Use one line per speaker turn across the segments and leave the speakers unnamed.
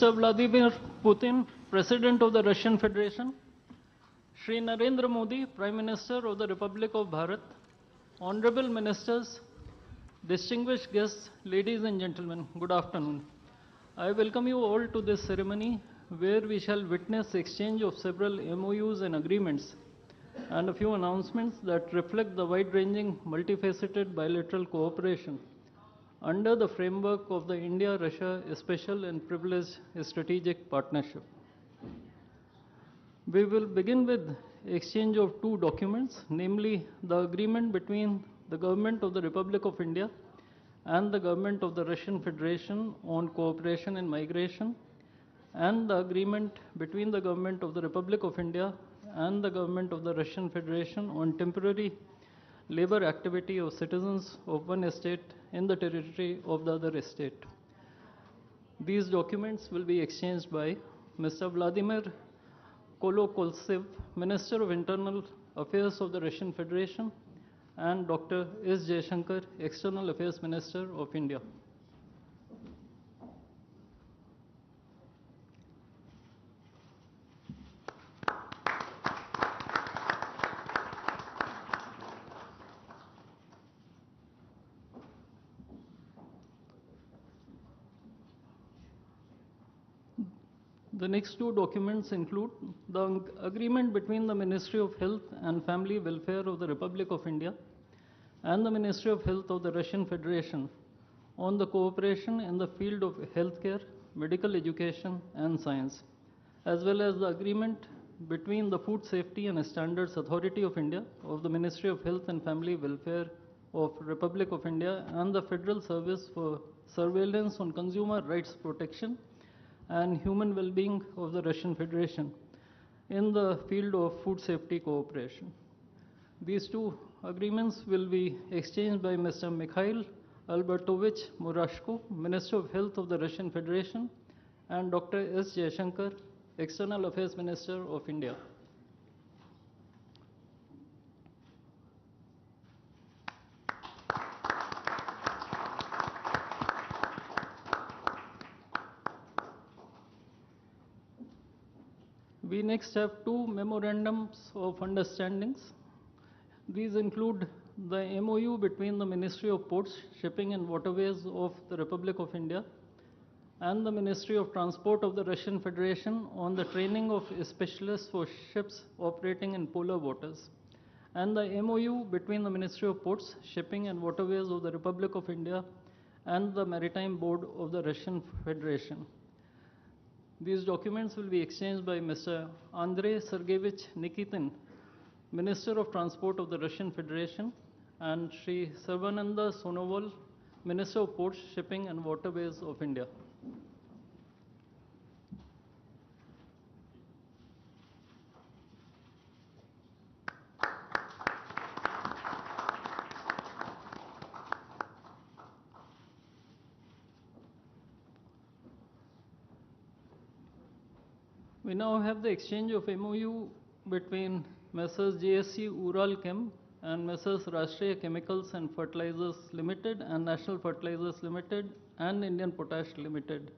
Mr. Vladimir Putin, President of the Russian Federation, Shri Narendra Modi, Prime Minister of the Republic of Bharat, Honorable Ministers, distinguished guests, ladies and gentlemen, good afternoon. I welcome you all to this ceremony where we shall witness exchange of several MOUs and agreements and a few announcements that reflect the wide-ranging, multifaceted bilateral cooperation under the framework of the India-Russia Special and Privileged Strategic Partnership. We will begin with exchange of two documents, namely the agreement between the Government of the Republic of India and the Government of the Russian Federation on cooperation in migration, and the agreement between the Government of the Republic of India and the Government of the Russian Federation on temporary labor activity of citizens of one state in the territory of the other state. These documents will be exchanged by Mr. Vladimir Kolokoltsev, Minister of Internal Affairs of the Russian Federation, and Dr. S. Jaishankar, External Affairs Minister of India. The next two documents include the agreement between the Ministry of Health and Family Welfare of the Republic of India and the Ministry of Health of the Russian Federation on the cooperation in the field of healthcare, medical education, and science, as well as the agreement between the Food Safety and Standards Authority of India of the Ministry of Health and Family Welfare of Republic of India and the Federal Service for Surveillance on Consumer Rights Protection and Human Well-being of the Russian Federation in the field of food safety cooperation. These two agreements will be exchanged by Mr. Mikhail Albertovich Murashko, Minister of Health of the Russian Federation, and Dr. S. Jaishankar, External Affairs Minister of India. We next have two memorandums of understandings. These include the MOU between the Ministry of Ports, Shipping and Waterways of the Republic of India and the Ministry of Transport of the Russian Federation on the training of specialists for ships operating in polar waters, and the MOU between the Ministry of Ports, Shipping and Waterways of the Republic of India and the Maritime Board of the Russian Federation. These documents will be exchanged by Mr. Andrei Sergeyevich Nikitin, Minister of Transport of the Russian Federation, and Shri Sarvananda Sonoval, Minister of Ports, Shipping and Waterways of India. We now have the exchange of MOU between Messrs. JSC Ural Chem and Messrs. Rashtriya Chemicals and Fertilizers Limited and National Fertilizers Limited and Indian Potash Limited.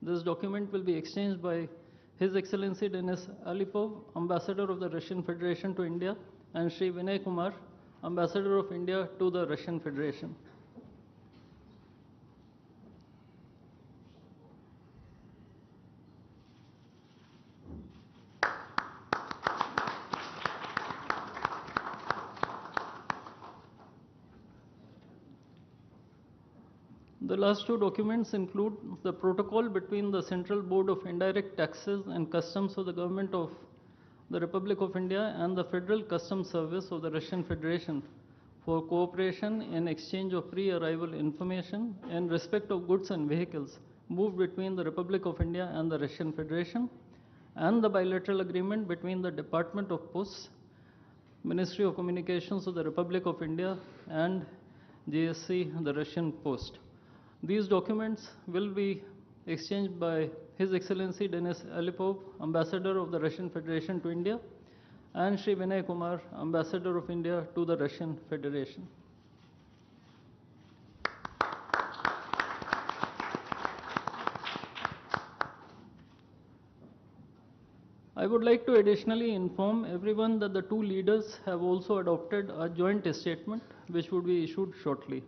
This document will be exchanged by His Excellency Denis Alipov, Ambassador of the Russian Federation to India, and Shri Vinay Kumar, Ambassador of India to the Russian Federation. The last two documents include the protocol between the Central Board of Indirect Taxes and Customs of the Government of the Republic of India and the Federal Customs Service of the Russian Federation for cooperation in exchange of pre-arrival information in respect of goods and vehicles moved between the Republic of India and the Russian Federation, and the bilateral agreement between the Department of Posts, Ministry of Communications of the Republic of India, and JSC, the Russian Post. These documents will be exchanged by His Excellency Denis Alipov, Ambassador of the Russian Federation to India, and Shri Vinay Kumar, Ambassador of India to the Russian Federation. I would like to additionally inform everyone that the two leaders have also adopted a joint statement which would be issued shortly.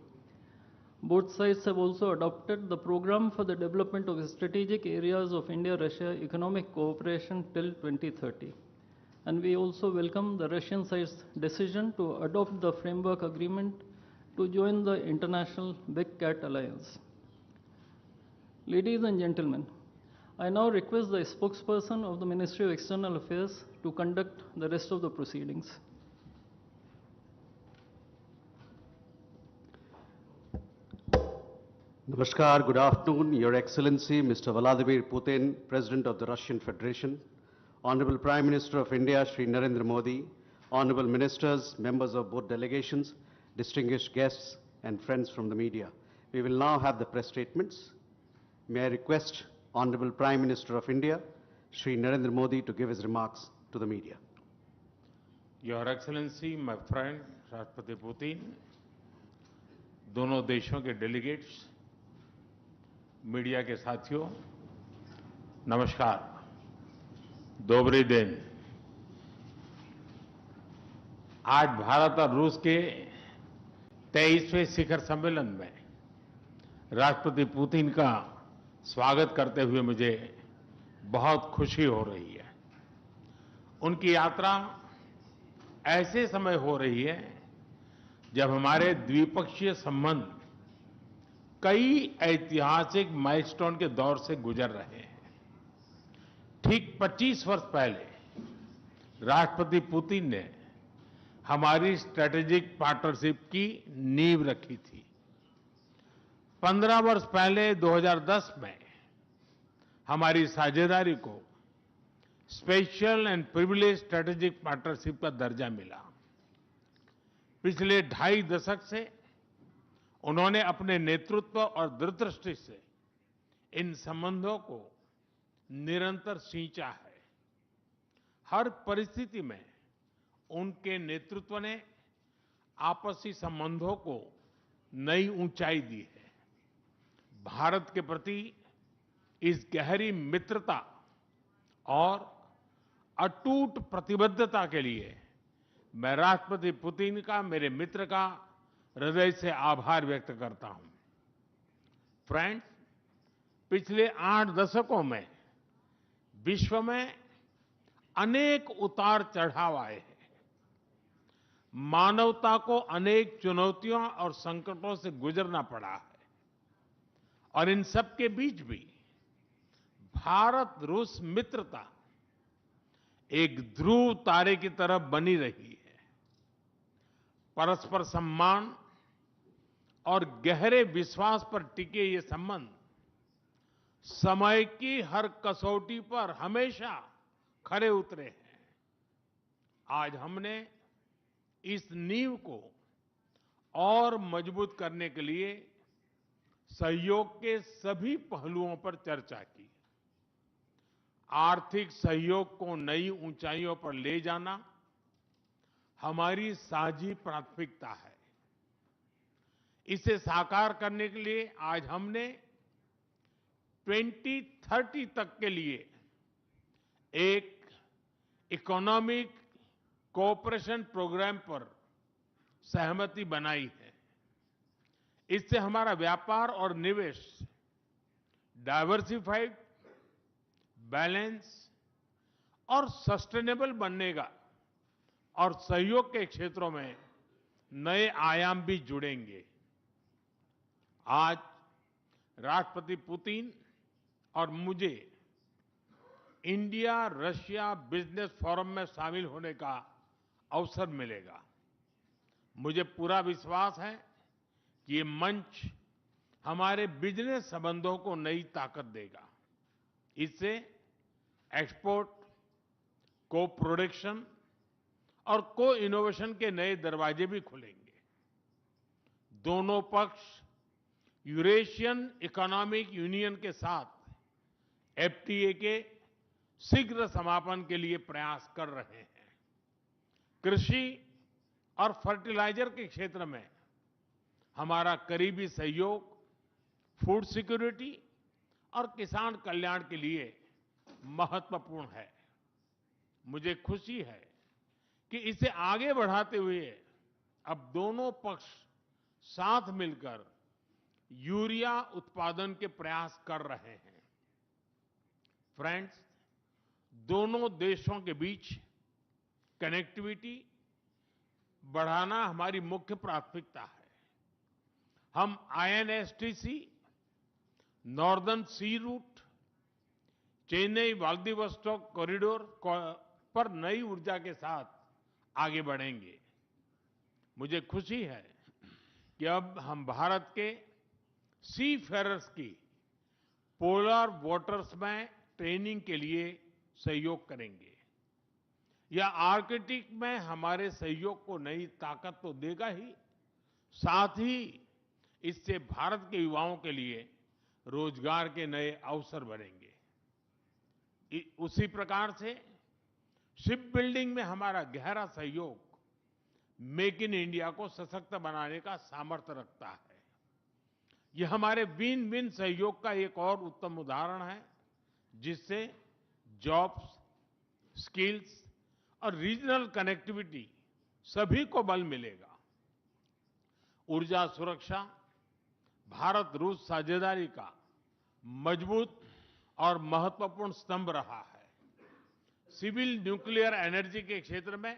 Both sides have also adopted the program for the development of strategic areas of India-Russia economic cooperation till 2030. And we also welcome the Russian side's decision to adopt the framework agreement to join the international Big Cat Alliance. Ladies and gentlemen, I now request the spokesperson of the Ministry of External Affairs to conduct the rest of the proceedings.
Namaskar, good afternoon, Your Excellency, Mr. Vladimir Putin, President of the Russian Federation, Honorable Prime Minister of India, Shri Narendra Modi, Honorable Ministers, members of both delegations, distinguished guests, and friends from the media. We will now have the press statements. May I request Honorable Prime Minister of India, Shri Narendra Modi, to give his remarks to the media.
Your Excellency, my friend, राष्ट्रपति Putin, दोनों देशों के delegates, media के साथियों, नमस्कार, दोबरी दिन। आज भारत और रूस के 23वें शिखर सम्मेलन में राष्ट्रपति पुतिन का स्वागत करते हुए मुझे बहुत खुशी हो रही है। उनकी यात्रा ऐसे समय हो रही है जब हमारे द्विपक्षीय संबंध कई ऐतिहासिक माइलस्टोन के दौर से गुजर रहे हैं। ठीक 25 वर्ष पहले राष्ट्रपति पुतिन ने हमारी स्ट्रेटेजिक पार्टनरशिप की नींव रखी थी। 15 वर्ष पहले 2010 में हमारी साझेदारी को special and privilege strategic partnership का दर्जा मिला। पिछले 2.5 दशक से उन्होंने अपने नेतृत्व और दूरदृष्टि से इन संबंधों को निरंतर सींचा है। हर परिस्थिति में उनके नेतृत्व ने आपसी संबंधों को नई ऊंचाई दी है। भारत के प्रति इस गहरी मित्रता और अटूट प्रतिबद्धता के लिए मैं राष्ट्रपति पुतिन का, मेरे मित्र का हृदय से आभार व्यक्त करता हूं। फ्रेंड्स, पिछले 8 दशकों में विश्व में अनेक उतार चढ़ाव आए हैं। मानवता को अनेक चुनौतियों और संकटों से गुजरना पड़ा है और इन सब के बीच भी भारत रूस मित्रता एक ध्रुव तारे की तरह बनी रही है। परस्पर सम्मान और गहरे विश्वास पर टिके ये संबंध समय की हर कसौटी पर हमेशा खरे उतरे हैं। आज हमने इस नींव को और मजबूत करने के लिए सहयोग के सभी पहलुओं पर चर्चा की। आर्थिक सहयोग को नई ऊंचाइयों पर ले जाना हमारी साझी प्राथमिकता है। इसे साकार करने के लिए आज हमने 2030 तक के लिए एक इकोनॉमिक कोऑपरेशन प्रोग्राम पर सहमति बनाई है। इससे हमारा व्यापार और निवेश डाइवर्सिफाइड, बैलेंस और सस्टेनेबल बनेगा और सहयोग के क्षेत्रों में नए आयाम भी जुड़ेंगे। आज राष्ट्रपति पुतिन और मुझे इंडिया रशिया बिजनेस फोरम में शामिल होने का अवसर मिलेगा। मुझे पूरा विश्वास है कि ये मंच हमारे बिजनेस संबंधों को नई ताकत देगा। इससे एक्सपोर्ट, को प्रोडक्शन और को इनोवेशन के नए दरवाजे भी खुलेंगे। दोनों पक्ष यूरेशियन इकोनॉमिक यूनियन के साथ एफटीए के शीघ्र समापन के लिए प्रयास कर रहे हैं। कृषि और फर्टिलाइजर के क्षेत्र में हमारा करीबी सहयोग फूड सिक्योरिटी और किसान कल्याण के लिए महत्वपूर्ण है। मुझे खुशी है कि इसे आगे बढ़ाते हुए अब दोनों पक्ष साथ मिलकर यूरिया उत्पादन के प्रयास कर रहे हैं। फ्रेंड्स, दोनों देशों के बीच कनेक्टिविटी बढ़ाना हमारी मुख्य प्राथमिकता है। हम आईएनएसटीसी, नॉर्दर्न सी रूट, चेन्नई व्लादिवोस्टोक कॉरिडोर पर नई ऊर्जा के साथ आगे बढ़ेंगे। मुझे खुशी है कि अब हम भारत के सी फेरर्स की पोलर वाटर्स में ट्रेनिंग के लिए सहयोग करेंगे। यह आर्कटिक में हमारे सहयोग को नई ताकत तो देगा ही, साथ ही इससे भारत के युवाओं के लिए रोजगार के नए अवसर बनेंगे। उसी प्रकार से शिप बिल्डिंग में हमारा गहरा सहयोग मेक इन इंडिया को सशक्त बनाने का सामर्थ्य रखता है। यह हमारे विन विन सहयोग का एक और उत्तम उदाहरण है, जिससे जॉब्स, स्किल्स और रीजनल कनेक्टिविटी सभी को बल मिलेगा। ऊर्जा सुरक्षा भारत रूस साझेदारी का मजबूत और महत्वपूर्ण स्तंभ रहा है। सिविल न्यूक्लियर एनर्जी के क्षेत्र में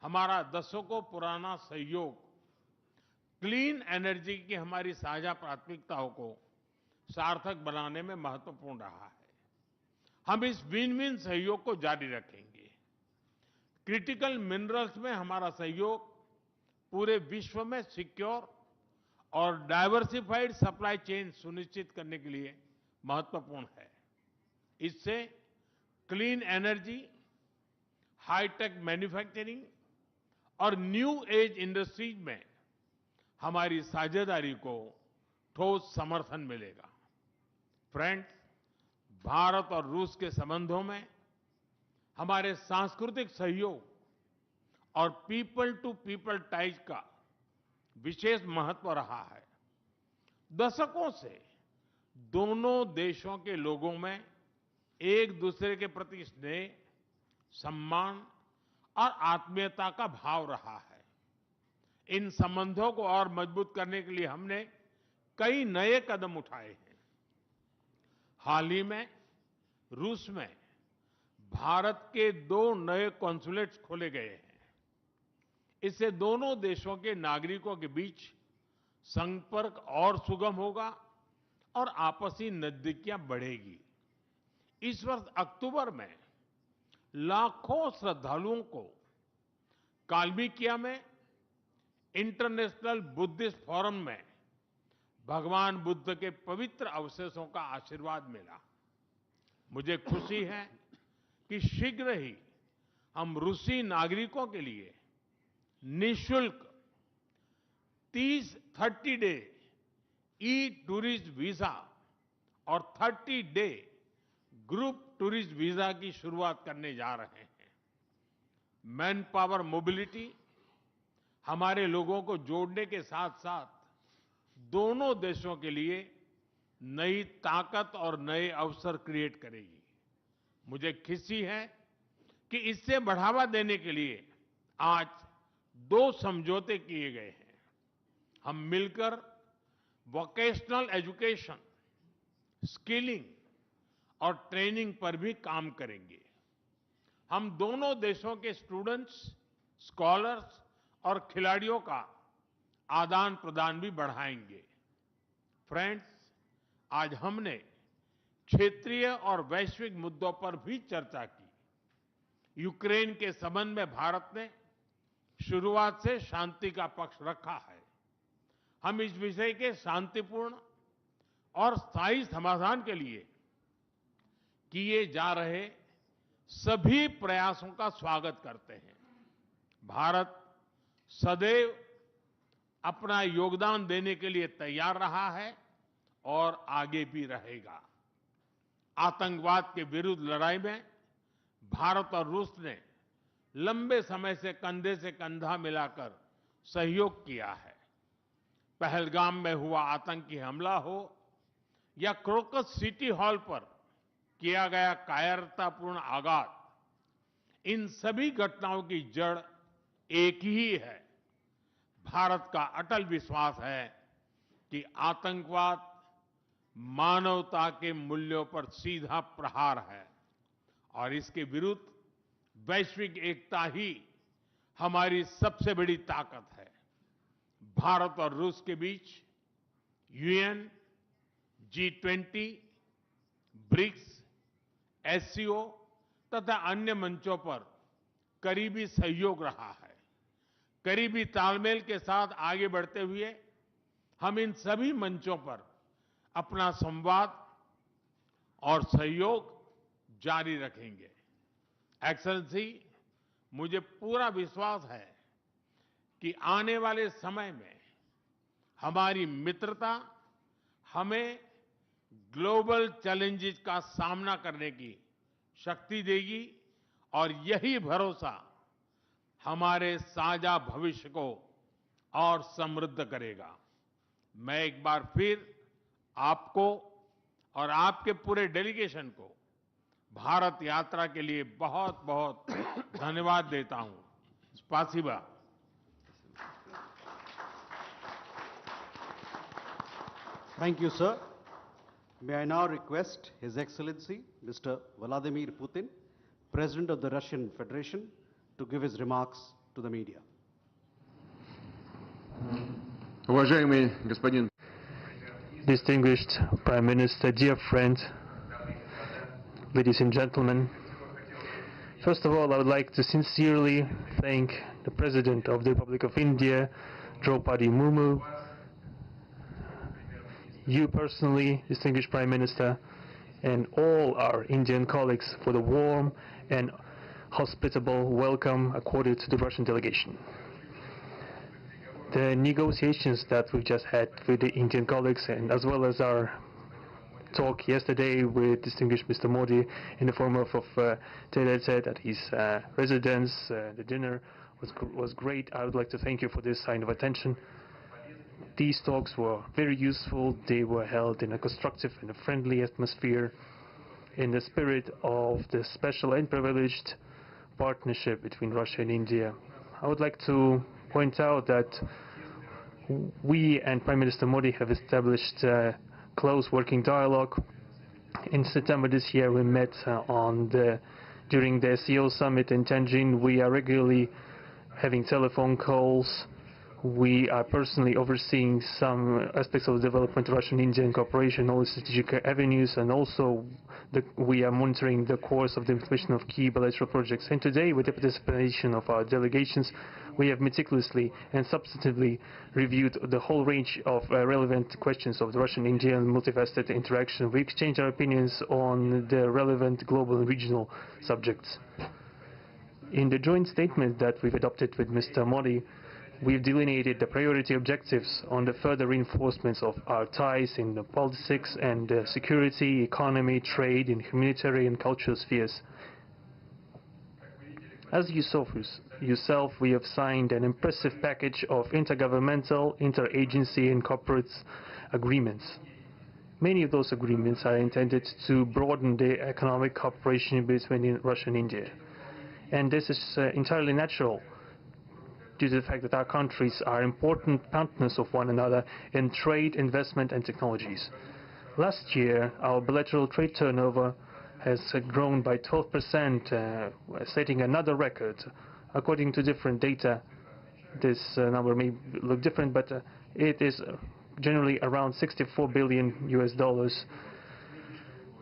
हमारा दशकों पुराना सहयोग क्लीन एनर्जी की हमारी साझा प्राथमिकताओं को सार्थक बनाने में महत्वपूर्ण रहा है। हम इस विन विन सहयोग को जारी रखेंगे। क्रिटिकल मिनरल्स में हमारा सहयोग पूरे विश्व में सिक्योर और डाइवर्सिफाइड सप्लाई चेन सुनिश्चित करने के लिए महत्वपूर्ण है। इससे क्लीन एनर्जी, हाईटेक मैन्युफैक्चरिंग और न्यू एज इंडस्ट्रीज में हमारी साझेदारी को ठोस समर्थन मिलेगा। फ्रेंड्स, भारत और रूस के संबंधों में हमारे सांस्कृतिक सहयोग और पीपल टू पीपल टाइज का विशेष महत्व रहा है। दशकों से दोनों देशों के लोगों में एक दूसरे के प्रति स्नेह, सम्मान और आत्मीयता का भाव रहा है। इन संबंधों को और मजबूत करने के लिए हमने कई नए कदम उठाए हैं। हाल ही में रूस में भारत के 2 नए कॉन्सुलेट्स खोले गए हैं। इससे दोनों देशों के नागरिकों के बीच संपर्क और सुगम होगा और आपसी नजदीकियां बढ़ेगी। इस वर्ष अक्टूबर में लाखों श्रद्धालुओं को काल्मिकिया में इंटरनेशनल बुद्धिस्ट फोरम में भगवान बुद्ध के पवित्र अवशेषों का आशीर्वाद मिला। मुझे खुशी है कि शीघ्र ही हम रूसी नागरिकों के लिए निःशुल्क 30 डे ई टूरिस्ट वीजा और 30 डे ग्रुप टूरिस्ट वीजा की शुरुआत करने जा रहे हैं। मैन पावर मोबिलिटी हमारे लोगों को जोड़ने के साथ साथ दोनों देशों के लिए नई ताकत और नए अवसर क्रिएट करेगी। मुझे खुशी है कि इससे बढ़ावा देने के लिए आज 2 समझौते किए गए हैं। हम मिलकर वोकेशनल एजुकेशन, स्किलिंग और ट्रेनिंग पर भी काम करेंगे। हम दोनों देशों के स्टूडेंट्स, स्कॉलर्स और खिलाड़ियों का आदान प्रदान भी बढ़ाएंगे। फ्रेंड्स, आज हमने क्षेत्रीय और वैश्विक मुद्दों पर भी चर्चा की। यूक्रेन के संबंध में भारत ने शुरुआत से शांति का पक्ष रखा है। हम इस विषय के शांतिपूर्ण और स्थायी समाधान के लिए किए जा रहे सभी प्रयासों का स्वागत करते हैं। भारत सदैव अपना योगदान देने के लिए तैयार रहा है और आगे भी रहेगा। आतंकवाद के विरुद्ध लड़ाई में भारत और रूस ने लंबे समय से कंधा मिलाकर सहयोग किया है। पहलगाम में हुआ आतंकी हमला हो या क्रोकस सिटी हॉल पर किया गया कायरतापूर्ण आघात, इन सभी घटनाओं की जड़ एक ही है। भारत का अटल विश्वास है कि आतंकवाद मानवता के मूल्यों पर सीधा प्रहार है और इसके विरुद्ध वैश्विक एकता ही हमारी सबसे बड़ी ताकत है। भारत और रूस के बीच यूएन, G20, ब्रिक्स, एससीओ तथा अन्य मंचों पर करीबी सहयोग रहा है। करीबी तालमेल के साथ आगे बढ़ते हुए हम इन सभी मंचों पर अपना संवाद और सहयोग जारी रखेंगे। एक्सेलेंसी, मुझे पूरा विश्वास है कि आने वाले समय में हमारी मित्रता हमें ग्लोबल चैलेंजेस का सामना करने की शक्ति देगी और यही भरोसा हमारे साझा भविष्य को और समृद्ध करेगा। मैं एक बार फिर आपको और आपके पूरे डेलीगेशन को भारत यात्रा के लिए बहुत बहुत धन्यवाद देता हूं। स्पासिबा।
Thank you, sir. May I now request His Excellency, Mr. Vladimir Putin, President of the Russian Federation, to give his remarks to the media.
Уважаемый господин
Distinguished Prime Minister, dear friend, ladies and gentlemen, first of all, I would like to sincerely thank the President of the Republic of India, Draupadi Murmu, you personally, distinguished Prime Minister, and all our Indian colleagues for the warm and hospitable welcome accorded to the Russian delegation. The negotiations that we just had with the Indian colleagues, and as well as our talk yesterday with distinguished Mr. Modi in the form of tete-a-tete at his residence, the dinner was great. I would like to thank you for this sign of attention. These talks were very useful. They were held in a constructive and a friendly atmosphere in the spirit of the special and privileged partnership between Russia and India. I would like to point out that we and Prime Minister Modi have established a close working dialogue. In September this year, we met during the SEO summit in Tianjin. We are regularly having telephone calls. We are personally overseeing some aspects of the development of Russian-Indian cooperation, all the strategic avenues, and also we are monitoring the course of the implementation of key bilateral projects. And today, with the participation of our delegations, we have meticulously and substantively reviewed the whole range of relevant questions of the Russian-Indian multifaceted interaction. We exchange our opinions on the relevant global and regional subjects. In the joint statement that we've adopted with Mr. Modi, we've delineated the priority objectives on the further reinforcements of our ties in the politics and security, economy, trade, and humanitarian and cultural spheres. As you saw for yourself, we have signed an impressive package of intergovernmental, interagency, and corporate agreements. Many of those agreements are intended to broaden the economic cooperation between Russia and India. And this is entirely natural, due to the fact that our countries are important partners of one another in trade, investment, and technologies. Last year, our bilateral trade turnover has grown by 12%, setting another record. According to different data, this number may look different, but it is generally around $64 billion US.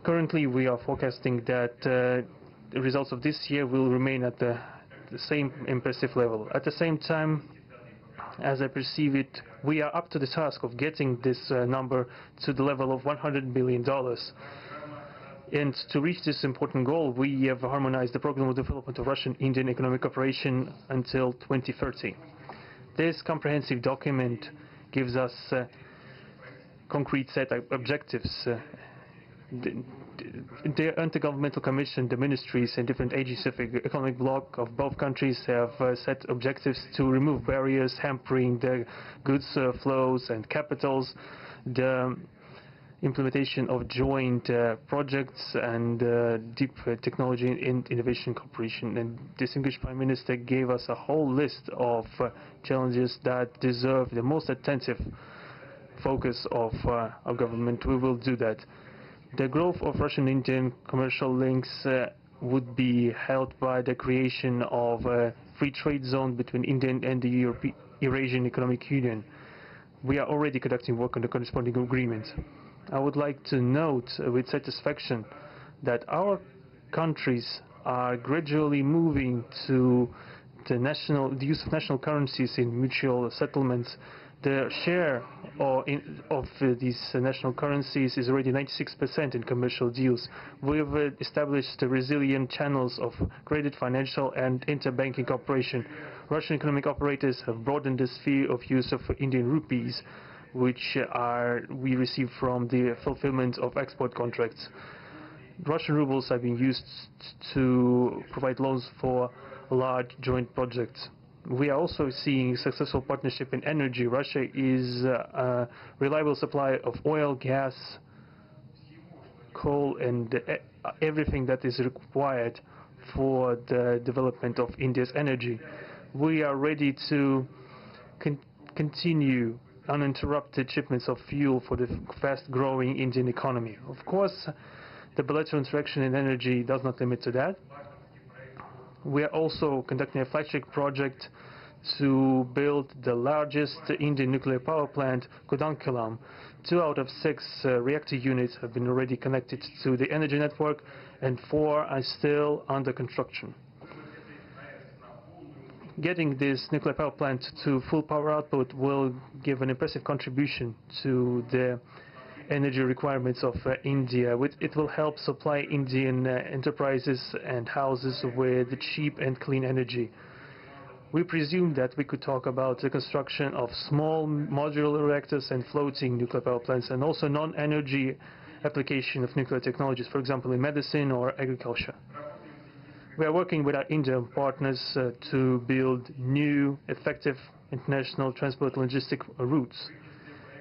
Currently, we are forecasting that the results of this year will remain at the same impressive level. At the same time, as I perceive it, we are up to the task of getting this number to the level of $100 billion. And to reach this important goal, we have harmonized the program of development of Russian-Indian economic cooperation until 2030. This comprehensive document gives us a concrete set of objectives. The Intergovernmental Commission, the ministries and different agencies of the economic bloc of both countries have set objectives to remove barriers hampering the goods flows and capitals. The implementation of joint projects and deep technology and innovation cooperation. And distinguished Prime Minister gave us a whole list of challenges that deserve the most attentive focus of our government. We will do that. The growth of Russian-Indian commercial links would be helped by the creation of a free trade zone between India and the Eurasian Economic Union. We are already conducting work on the corresponding agreement. I would like to note with satisfaction that our countries are gradually moving to the use of national currencies in mutual settlements. The share of these national currencies is already 96% in commercial deals. We have established resilient channels of credit, financial and interbanking cooperation. Russian economic operators have broadened the sphere of use of Indian rupees, which we receive from the fulfillment of export contracts. Russian rubles are being used to provide loans for large joint projects. We are also seeing successful partnership in energy. Russia is a reliable supplier of oil, gas, coal and everything that is required for the development of India's energy. We are ready to continue uninterrupted shipments of fuel for the fast-growing Indian economy. Of course, the bilateral interaction in energy does not limit to that. We are also conducting a flagship project to build the largest Indian nuclear power plant, Kudankulam. 2 out of 6 reactor units have been already connected to the energy network and 4 are still under construction. Getting this nuclear power plant to full power output will give an impressive contribution to the energy requirements of India. It will help supply Indian enterprises and houses with cheap and clean energy. We presume that we could talk about the construction of small modular reactors and floating nuclear power plants, and also non-energy application of nuclear technologies, for example in medicine or agriculture. We are working with our Indian partners to build new, effective international transport logistic routes,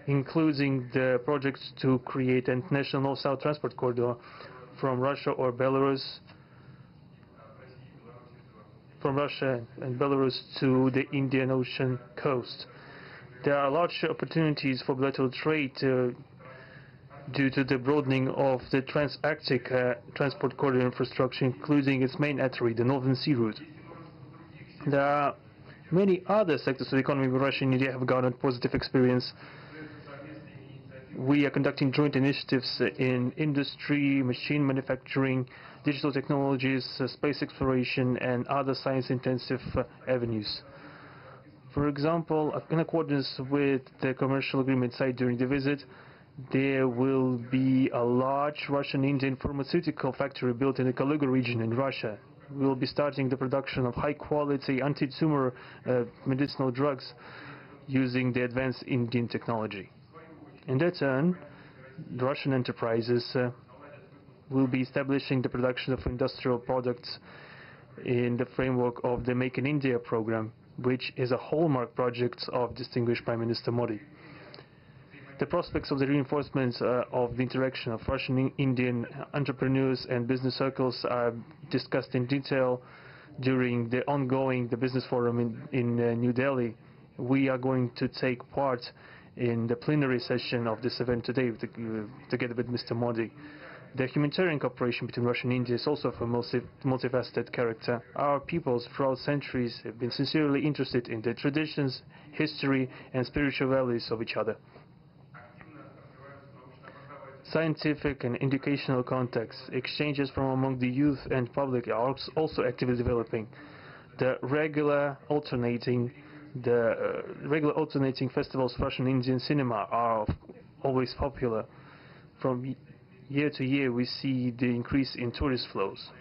including the projects to create an international north-south transport corridor from Russia and Belarus to the Indian Ocean coast. There are large opportunities for bilateral trade due to the broadening of the trans-Arctic transport corridor infrastructure, including its main artery, the Northern Sea Route. There are many other sectors of the economy where Russia and India have garnered positive experience. We are conducting joint initiatives in industry, machine manufacturing, digital technologies, space exploration, and other science-intensive avenues. For example, in accordance with the commercial agreement signed during the visit, there will be a large Russian-Indian pharmaceutical factory built in the Kaluga region in Russia. We will be starting the production of high-quality anti-tumor medicinal drugs using the advanced Indian technology. In their turn, the Russian enterprises will be establishing the production of industrial products in the framework of the Make in India program, which is a hallmark project of distinguished Prime Minister Modi. The prospects of the reinforcement of the interaction of Russian-Indian entrepreneurs and business circles are discussed in detail during the ongoing Business Forum in New Delhi. We are going to take part in the plenary session of this event today together with Mr. Modi. The humanitarian cooperation between Russia and India is also of a multifaceted character. Our peoples throughout centuries have been sincerely interested in the traditions, history and spiritual values of each other. Scientific and educational contacts, exchanges from among the youth and public are also actively developing. The regular alternating festivals of Russian Indian cinema are always popular. From year to year we see the increase in tourist flows.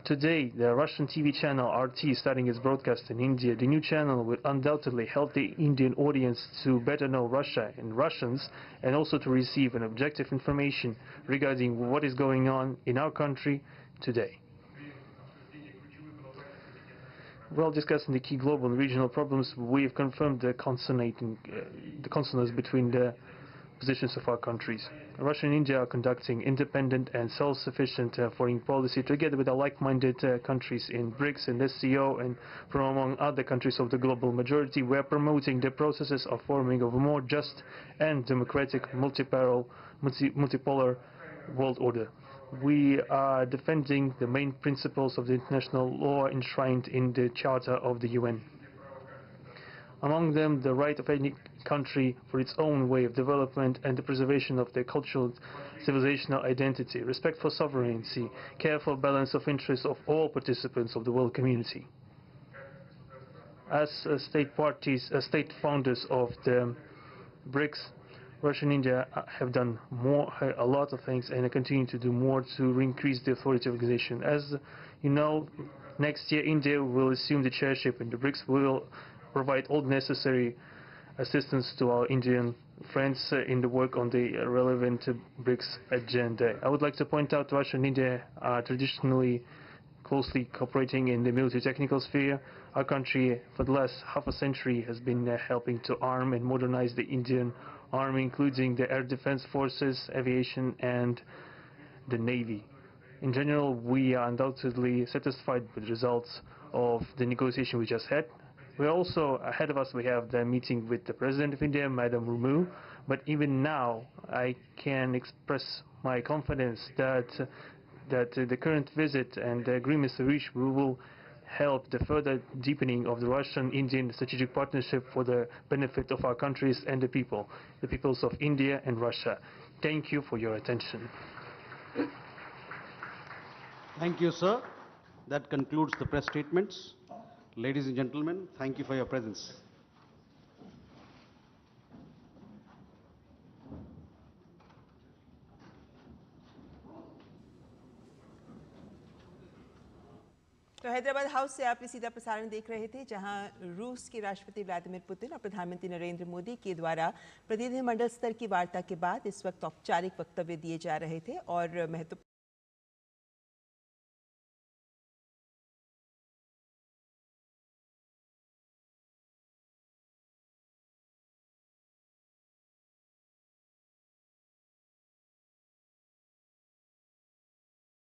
Today, the Russian TV channel RT is starting its broadcast in India. The new channel will undoubtedly help the Indian audience to better know Russia and Russians, and also to receive an objective information regarding what is going on in our country today. While discussing the key global and regional problems, we have confirmed the consonance between the positions of our countries. Russia and India are conducting independent and self-sufficient foreign policy together with our like-minded countries in BRICS and SCO, and from among other countries of the global majority. We are promoting the processes of forming of a more just and democratic multipolar world order. We are defending the main principles of the international law enshrined in the Charter of the UN. Among them, the right of any country for its own way of development and the preservation of their cultural civilizational identity, respect for sovereignty, careful balance of interests of all participants of the world community. As state founders of the BRICS, Russia and India have done a lot of things, and continue to do more to increase the authority of the organization. As you know, next year India will assume the chairship in the BRICS. We will provide all necessary assistance to our Indian friends in the work on the relevant BRICS agenda. I would like to point out Russia and India are traditionally closely cooperating in the military technical sphere. Our country, for the last half a century, has been helping to arm and modernize the Indian Army, including the air defense forces, aviation, and the Navy. In general, we are undoubtedly satisfied with the results of the negotiation we just had. We also, ahead of us, we have the meeting with the President of India, Madam Murmu. But even now, I can express my confidence that the current visit and the agreements reached will help the further deepening of the Russian-Indian strategic partnership for the benefit of our countries and the peoples of India and Russia. Thank you for your attention.
Thank you, sir. That concludes the press statements. Ladies and gentlemen, thank you for your presence.
तो Hyderabad house से आप ये सीधा प्रसारण देख रहे थे, जहां रूस के राष्ट्रपति व्लादिमीर पुतिन और प्रधानमंत्री नरेंद्र मोदी के द्वारा प्रतिनिधिमंडल स्तर की वार्ता के बाद इस वक्त औपचारिक वक्तव्य दिए जा रहे थे और महत्वपूर्ण